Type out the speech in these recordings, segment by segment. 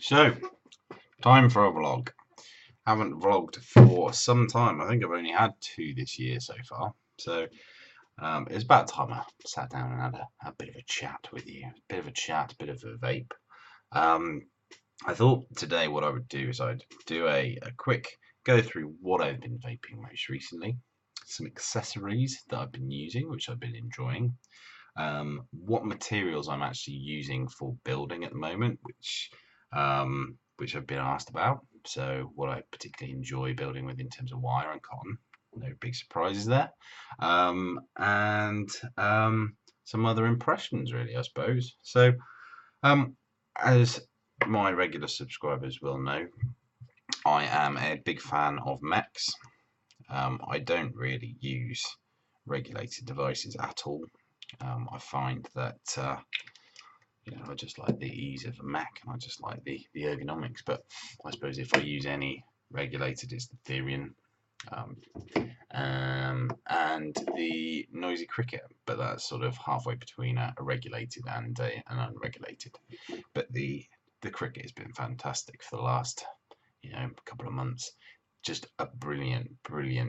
So, time for a vlog. Haven't vlogged for some time. I think I've only had two this year so far. So, it's about time I sat down and had a bit of a chat with you. A bit of a chat, a bit of a vape. Um, I thought today what I would do is I'd do a quick go through what I've been vaping most recently, some accessories that I've been using, which I've been enjoying, what materials I'm actually using for building at the moment, which I've been asked about. So what I particularly enjoy building with in terms of wire and cotton. No big surprises there. And some other impressions, really, I suppose. So as my regular subscribers will know, I am a big fan of Mechs. I don't really use regulated devices at all. I find that I just like the ease of a Mac, and I just like the ergonomics. But I suppose if I use any regulated, it's the Therian and the Noisy Cricket. But that's sort of halfway between a regulated and an unregulated. But the Cricket has been fantastic for the last couple of months. Just a brilliant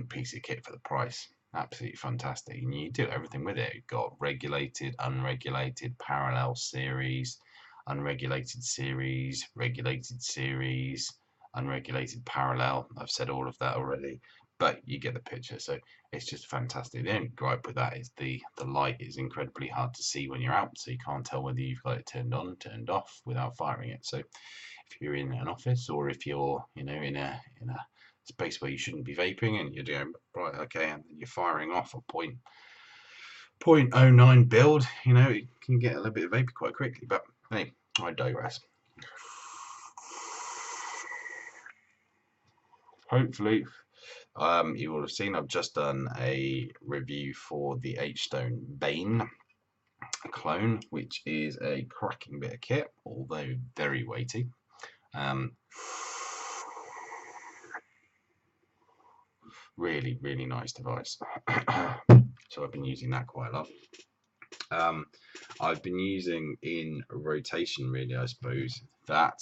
piece of kit for the price. Absolutely fantastic, and you do everything with it. You've got regulated, unregulated, parallel series, unregulated series, regulated series, unregulated parallel. I've said all of that already, but you get the picture. So it's just fantastic. The only gripe with that is the light is incredibly hard to see when you're out, so you can't tell whether you've got it turned on, turned off without firing it. So if you're in an office, or if you're in a space where you shouldn't be vaping, and you're doing right, okay, and you're firing off a 0.09 build, it can get a little bit vapey quite quickly. But hey, I digress. Hopefully, you will have seen I've just done a review for the H-Stone Bane clone, which is a cracking bit of kit, although very weighty. Really nice device. So I've been using that quite a lot. I've been using in rotation, really, I suppose, that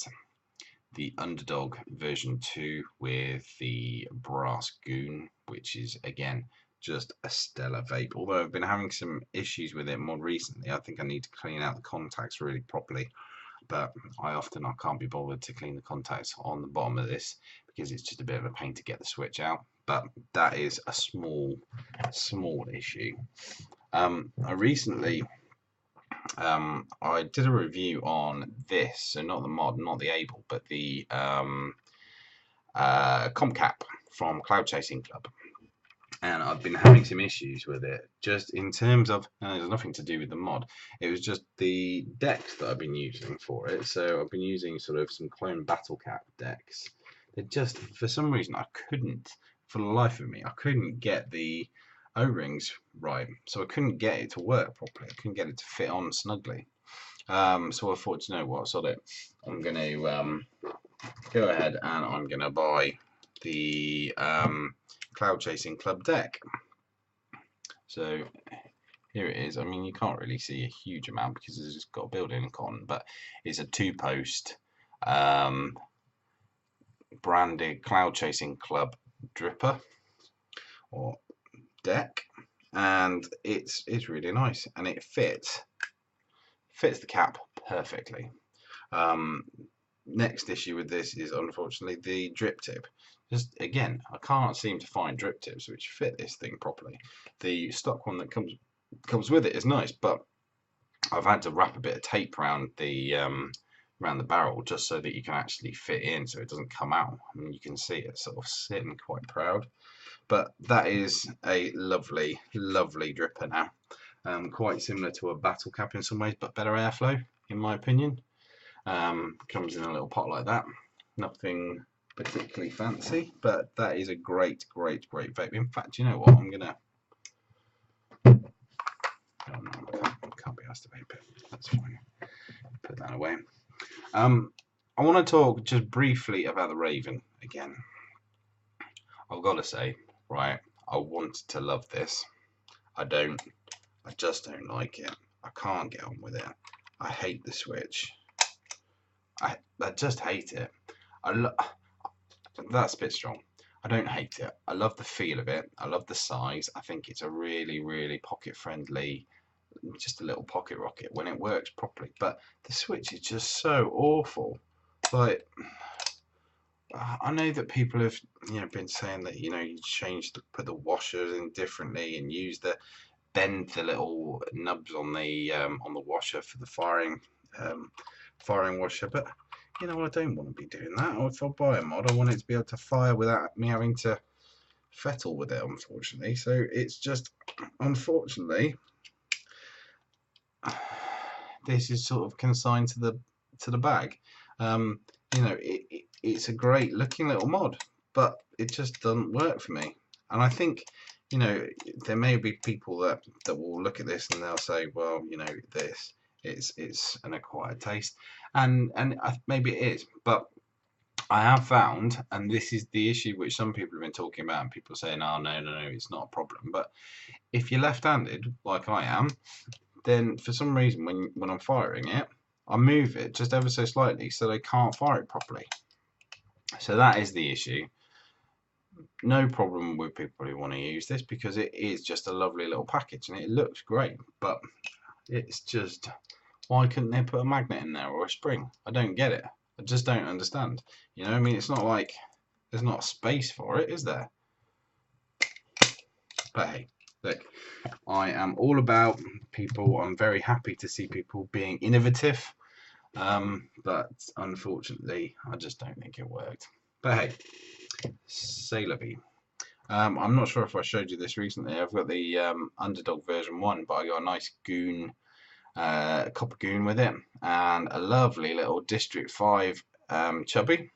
the Underdog version 2 with the Brass Goon, which is again just a stellar vape. Although I've been having some issues with it more recently. I think I need to clean out the contacts really properly, but I can't be bothered to clean the contacts on the bottom of this because it's just a bit of a pain to get the switch out. But that is a small issue. I recently I did a review on this, so not the mod, not the Able, but the comp cap from Cloud Chasing Club. And I've been having some issues with it, just in terms of, there's nothing to do with the mod, it was just the decks that I've been using for it. So I've been using sort of some clone battle cap decks. They just, for some reason, for the life of me, I couldn't get the O-rings right, so I couldn't get it to work properly. I couldn't get it to fit on snugly. So I thought, you know what, sod it, I'm going to go ahead and I'm going to buy the Cloud Chasing Club deck. So here it is. I mean, you can't really see a huge amount because it's just got a built-in con, but it's a two-post branded Cloud Chasing Club dripper or deck, and it's really nice, and it fits the cap perfectly. Next issue with this is unfortunately the drip tip. Just again, I can't seem to find drip tips which fit this thing properly. The stock one that comes with it is nice, but I've had to wrap a bit of tape around the barrel just so that you can actually fit in, so it doesn't come out. I mean, you can see it sort of sitting quite proud. But that is a lovely dripper now. Quite similar to a battle cap in some ways, but better airflow, in my opinion. Comes in a little pot like that. Nothing particularly fancy, but that is a great vape. In fact, you know what? I'm gonna. Oh no, I can't be asked to vape it. That's fine. Put that away. I want to talk just briefly about the Raven again. I've got to say, right, I want to love this. I just don't like it. I can't get on with it. I hate the switch. I just hate it. That's a bit strong. I don't hate it. I love the feel of it. I love the size. I think it's a really, really pocket friendly, just a little pocket rocket when it works properly. But the Switch is just so awful. Like, I know that people have, been saying that, you put the washers in differently and bend the little nubs on the washer for the firing washer. But I don't want to be doing that. If I buy a mod, I want it to be able to fire without me having to fettle with it, unfortunately. So it's just, unfortunately, this is sort of consigned to the bag. It's a great looking little mod, but it just doesn't work for me. And I think, there may be people that will look at this and they'll say, well, this it's an acquired taste, and maybe it is, but I have found, and this is the issue which some people have been talking about, and people saying, oh, no, it's not a problem. But if you're left-handed, like I am, then for some reason, when I'm firing it, I move it just ever so slightly so they can't fire it properly. So that is the issue. No problem with people who want to use this, because it is just a lovely little package and it looks great. But it's just, why couldn't they put a magnet in there or a spring? I don't get it. I just don't understand. I mean, it's not like there's not space for it, is there? But hey, look, I am all about people. I'm very happy to see people being innovative, but unfortunately, I just don't think it worked. But hey, c'est la vie. I'm not sure if I showed you this recently. I've got the Underdog version 1, but I got a nice goon, copper goon with it, and a lovely little District 5 chubby.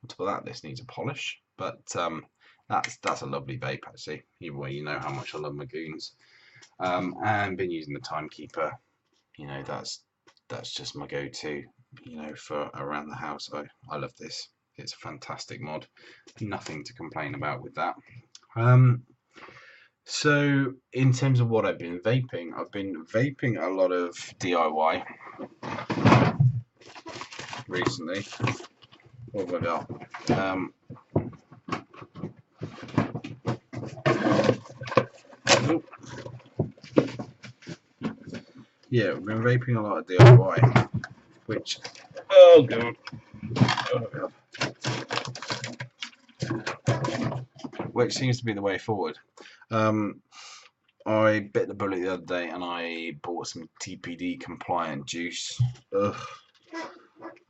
On top of that, this needs a polish, but that's a lovely vape actually. Either way, you know how much I love my goons, and been using the Timekeeper. That's just my go-to. For around the house. I love this. It's a fantastic mod. Nothing to complain about with that. So in terms of what I've been vaping a lot of DIY recently. What have I got? Yeah, I've been vaping a lot of DIY, which, oh god, which seems to be the way forward. I bit the bullet the other day and I bought some TPD compliant juice. Ugh.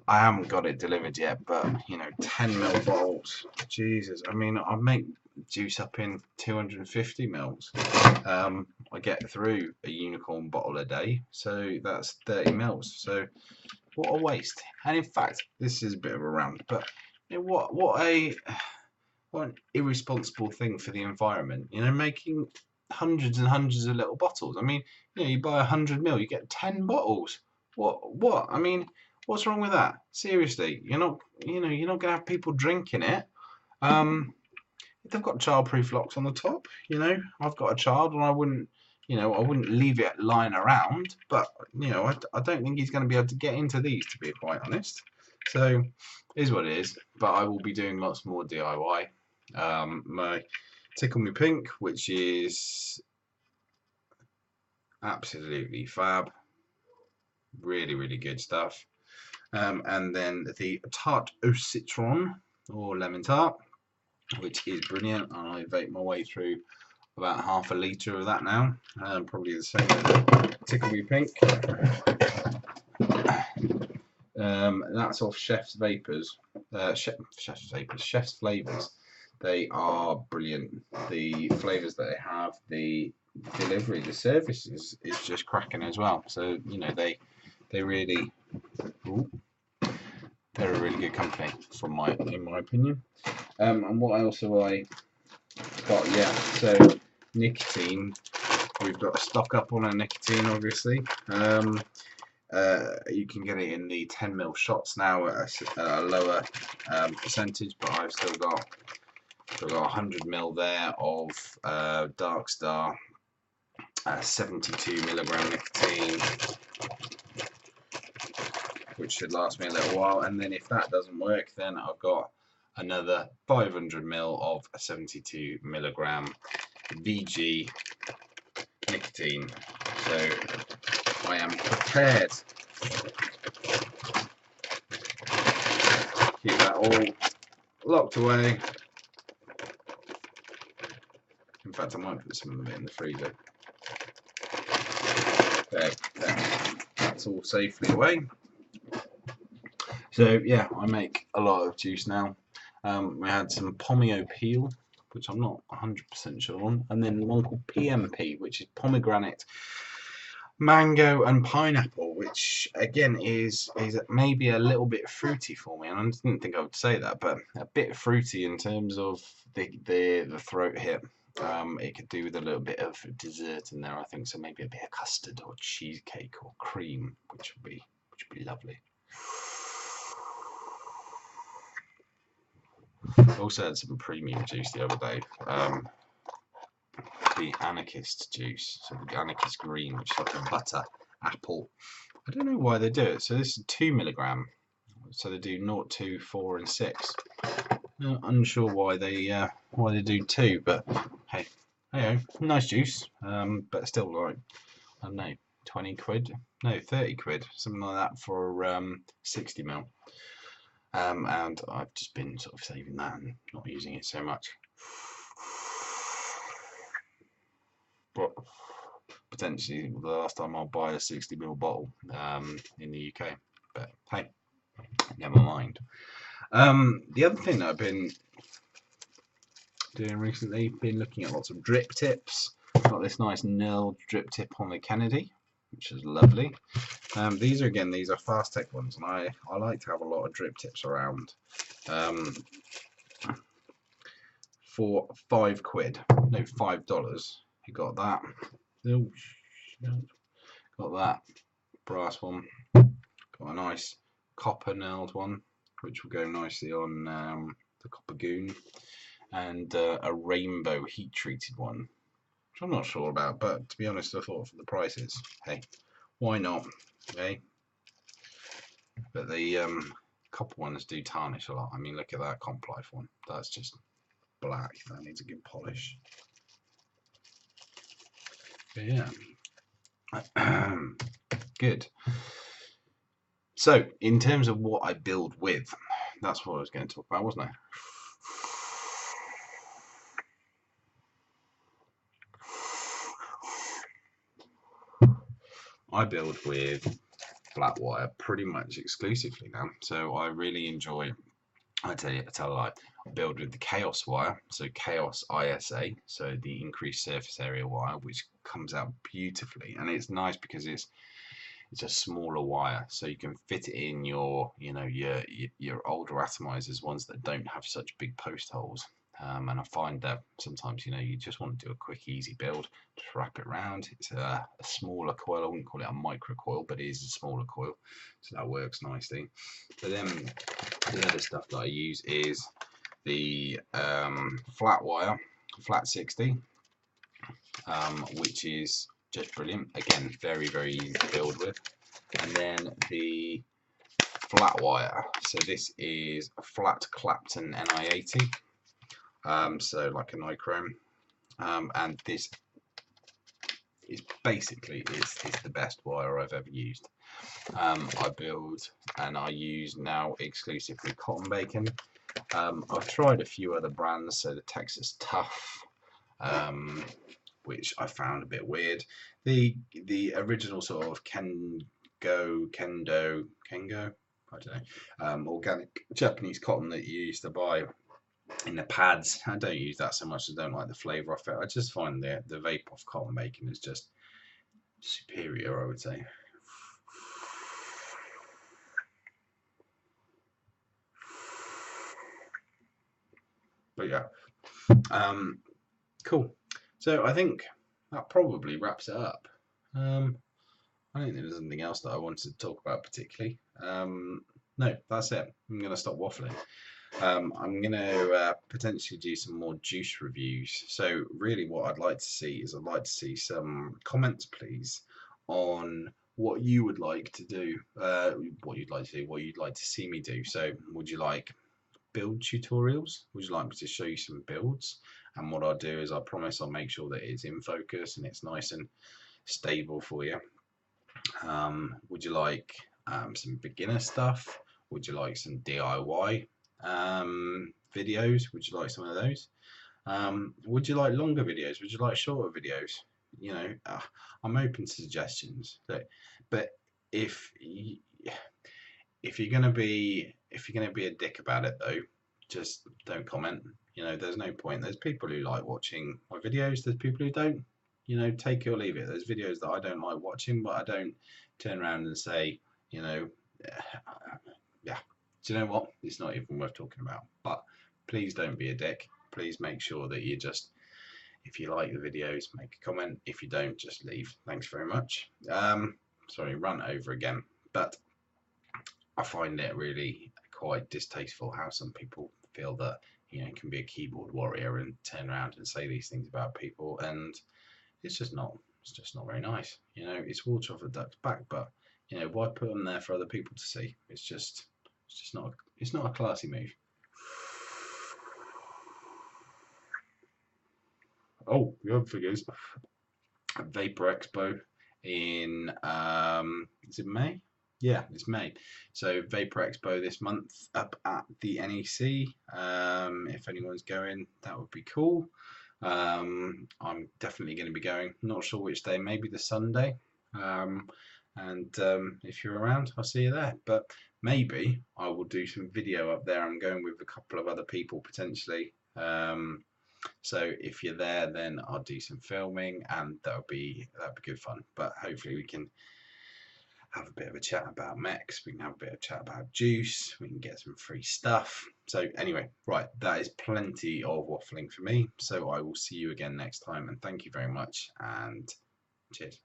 I haven't got it delivered yet, but 10ml bottles. Jesus, I mean, I make juice up in 250 mils. I get through a unicorn bottle a day, so that's 30 mils. So what a waste. And in fact, this is a bit of a rant, but what an irresponsible thing for the environment. Making hundreds and hundreds of little bottles. I mean, you buy 100ml, you get 10 bottles. What? I mean, what's wrong with that? Seriously, you're not gonna have people drinking it. They've got childproof locks on the top. I've got a child, and I wouldn't leave it lying around. But I don't think he's going to be able to get into these, to be quite honest. So, it is what it is. But I will be doing lots more DIY. My Tickle Me Pink, which is absolutely fab, really, really good stuff. And then the Tarte au Citron, or lemon tart, which is brilliant. And I vape my way through about half a litre of that now. Probably the same with Tickle Me Pink. That's off Chef's Vapors. Chef's Flavors. They are brilliant. The flavours that they have, the delivery, the service is just cracking as well. So they really, they're a really good company in my opinion. And what else have I got? Yeah, so nicotine. We've got to stock up on our nicotine, obviously. You can get it in the 10ml shots now at a lower percentage, but I've still got 100ml there of Dark Star, 72mg nicotine. which should last me a little while. And then if that doesn't work, then I've got another 500 ml of 72 milligram VG nicotine. So I am prepared. Keep that all locked away. In fact, I might put some of it in the freezer. Okay, that's all safely away. So yeah, I make a lot of juice now. We had some Pomeo Peel, which I'm not 100% sure on, and then one called PMP, which is pomegranate, mango and pineapple, which again is maybe a little bit fruity for me, and I didn't think I would say that, but a bit fruity in terms of the throat hit. It could do with a little bit of dessert in there, I think, so maybe a bit of custard or cheesecake or cream, which would be lovely. Also had some premium juice the other day. The anarchist juice, so the anarchist green, which is like a butter apple. I don't know why they do it. So this is 2 milligram. So they do 0, 2, 4, and 6. Unsure why they do 2, but hey, nice juice. But still, like, I don't know, 20 quid, no, 30 quid, something like that for 60 ml. And I've just been sort of saving that and not using it so much. But potentially the last time I'll buy a 60 ml bottle in the UK. But hey, never mind. The other thing that I've been doing recently, been looking at lots of drip tips. Got this nice knurled drip tip on the Kennedy, which is lovely. These are Fast Tech ones, and I like to have a lot of drip tips around. For $5, you got that. Oh, got that brass one. Got a nice copper knurled one, which will go nicely on the Copper Goon, and a rainbow heat treated one, which I'm not sure about, but to be honest, I thought for the prices, hey, why not? Okay, but the copper ones do tarnish a lot. I mean, look at that Comp Life one. That's just black. That needs a good polish. But yeah, good. So, in terms of what I build with, that's what I was going to talk about, wasn't I? I build with flat wire pretty much exclusively now, so I really enjoy. I tell a lie. I build with the Chaos wire, so Chaos ISA, so the increased surface area wire, which comes out beautifully, and it's nice because it's a smaller wire, so you can fit it in your older atomizers, ones that don't have such big post holes. And I find that sometimes you just want to do a quick, easy build, just wrap it around. It's a smaller coil. I wouldn't call it a micro coil, but it is a smaller coil, so that works nicely. But then the other stuff that I use is the flat wire, flat 60, which is just brilliant. Again, very, very easy to build with. And then the flat wire. So this is a flat Clapton NI80. So like a nichrome. And this is basically it's the best wire I've ever used. I build and I use now exclusively cotton bacon. I've tried a few other brands, so the Texas Tough, which I found a bit weird. The original sort of Kendo, I don't know, organic Japanese cotton that you used to buy in the pads. I don't use that so much. I don't like the flavour of it. I just find the Vape off cotton bacon is just superior, I would say. But yeah, cool. So I think that probably wraps it up. I don't think there's anything else that I wanted to talk about particularly. No, that's it. I'm going to stop waffling. I'm going to potentially do some more juice reviews. So really what I'd like to see is I'd like to see some comments, please, on what you would like to do, what you'd like to do, what you'd like to see me do. So, would you like build tutorials? Would you like me to show you some builds? And what I'll do is I promise I'll make sure that it's in focus and it's nice and stable for you. Would you like some beginner stuff? Would you like some DIY videos? Would you like some of those? Would you like longer videos? Would you like shorter videos? You know, I'm open to suggestions. But if you, if you're gonna be a dick about it though, just don't comment. You know, there's no point. There's people who like watching my videos. There's people who don't. You know, take it or leave it. There's videos that I don't like watching, but I don't turn around and say, you know, yeah. Do you know what? It's not even worth talking about. But please don't be a dick. Please make sure that you just, if you like the videos, make a comment. If you don't, just leave. Thanks very much. Sorry, run over again. But I find it really quite distasteful how some people feel that, you know, can be a keyboard warrior and turn around and say these things about people, and it's just not very nice. You know, it's water off a duck's back, but you know, why put them there for other people to see? It's just not a classy move. Oh, the other thing is Vapor Expo in is it May? Yeah, it's May. So Vapor Expo this month up at the NEC. If anyone's going, that would be cool. I'm definitely going to be going. Not sure which day. Maybe the Sunday. And if you're around, I'll see you there. But maybe I will do some video up there. I'm going with a couple of other people potentially. So if you're there, then I'll do some filming, and that'll be good fun. But hopefully we can have a bit of a chat about Mechs. We can have a bit of a chat about juice. We can get some free stuff. So anyway, right, that is plenty of waffling for me. So I will see you again next time, and thank you very much, and cheers.